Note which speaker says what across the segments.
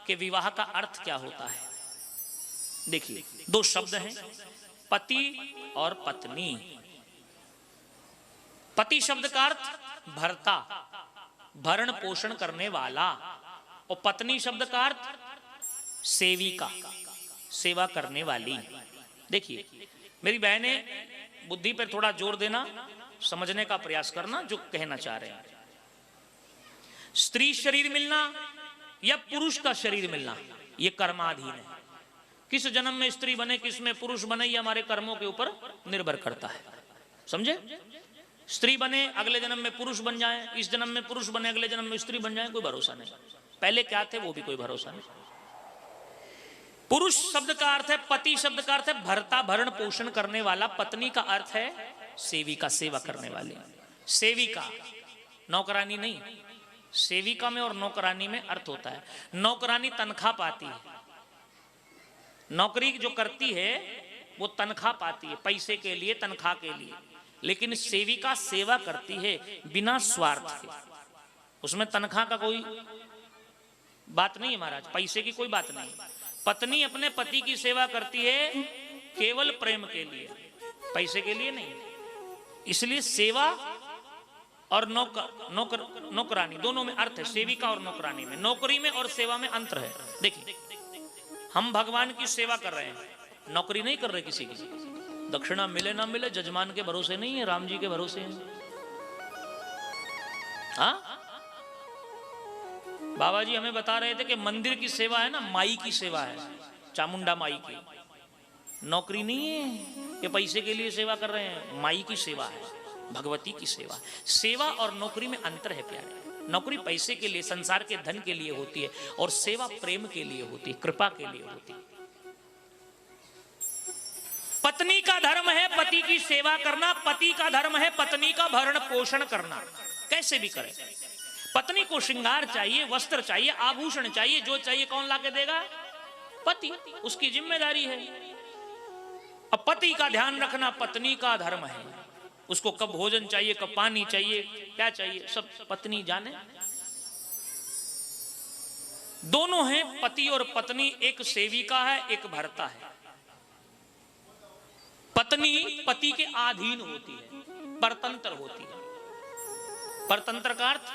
Speaker 1: कि विवाह का अर्थ क्या होता है। देखिए, दो शब्द हैं, पति और पत्नी। पति शब्द का अर्थ भर्ता, भरण पोषण करने वाला, और पत्नी शब्द का अर्थ सेविका, सेवा करने वाली। देखिए मेरी बहनें, बुद्धि पर थोड़ा जोर देना, समझने का प्रयास करना जो कहना चाह रहे हैं। स्त्री शरीर मिलना या पुरुष का शरीर मिलना, यह कर्माधीन है। किस जन्म में स्त्री बने, किस में पुरुष बने, ये हमारे कर्मों के ऊपर निर्भर करता है। समझे? स्त्री बने अगले जन्म में पुरुष बन जाए, इस जन्म में पुरुष बने अगले जन्म में स्त्री बन जाए, कोई भरोसा नहीं। पहले क्या थे वो भी कोई भरोसा नहीं। पुरुष शब्द का अर्थ है, पति शब्द का अर्थ है भर्ता, भरण पोषण करने वाला। पत्नी का अर्थ है सेविका, सेवा करने वाली। सेविका, नौकरानी नहीं। सेविका में और नौकरानी में अर्थ होता है, नौकरानी तनख्वाह पाती है, नौकरी जो करती है वो तनख्वाह पाती है, पैसे के लिए, तनख्वाह के लिए। लेकिन सेविका सेवा करती है बिना स्वार्थ के, उसमें तनख्वाह का कोई बात नहीं है महाराज, पैसे की कोई बात नहीं। पत्नी अपने पति की सेवा करती है केवल प्रेम के लिए, पैसे के लिए नहीं। इसलिए सेवा और नौकरानी दोनों में अर्थ है, सेविका और नौकरानी में। नौकरी में और सेवा में अंतर है। देखिए, हम भगवान की सेवा कर रहे हैं, नौकरी नहीं कर रहे किसी की। दक्षिणा मिले ना मिले जजमान के भरोसे नहीं है, राम जी के भरोसे है। हाँ, बाबा जी हमें बता रहे थे कि मंदिर की सेवा है ना, माई की सेवा है, चामुंडा माई की। नौकरी नहीं है कि पैसे के लिए सेवा कर रहे हैं, माई की सेवा है, भगवती की सेवा। सेवा और नौकरी में अंतर है प्यारे। नौकरी पैसे के लिए, संसार के धन के लिए होती है, और सेवा प्रेम के लिए होती है, कृपा के लिए होती है। पत्नी का धर्म है पति की सेवा करना, पति का धर्म है पत्नी का भरण पोषण करना। कैसे भी करे, पत्नी को श्रृंगार चाहिए, वस्त्र चाहिए, आभूषण चाहिए, जो चाहिए कौन लाके देगा? पति, उसकी जिम्मेदारी है। अब पति का ध्यान रखना पत्नी का धर्म है। उसको कब भोजन चाहिए, कब पानी चाहिए, क्या चाहिए, सब पत्नी जाने। दोनों हैं, पति और पत्नी, एक सेविका है, एक भर्ता है। पत्नी पति के अधीन होती है, परतंत्र होती है। परतंत्र का अर्थ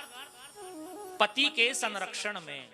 Speaker 1: पति के संरक्षण में।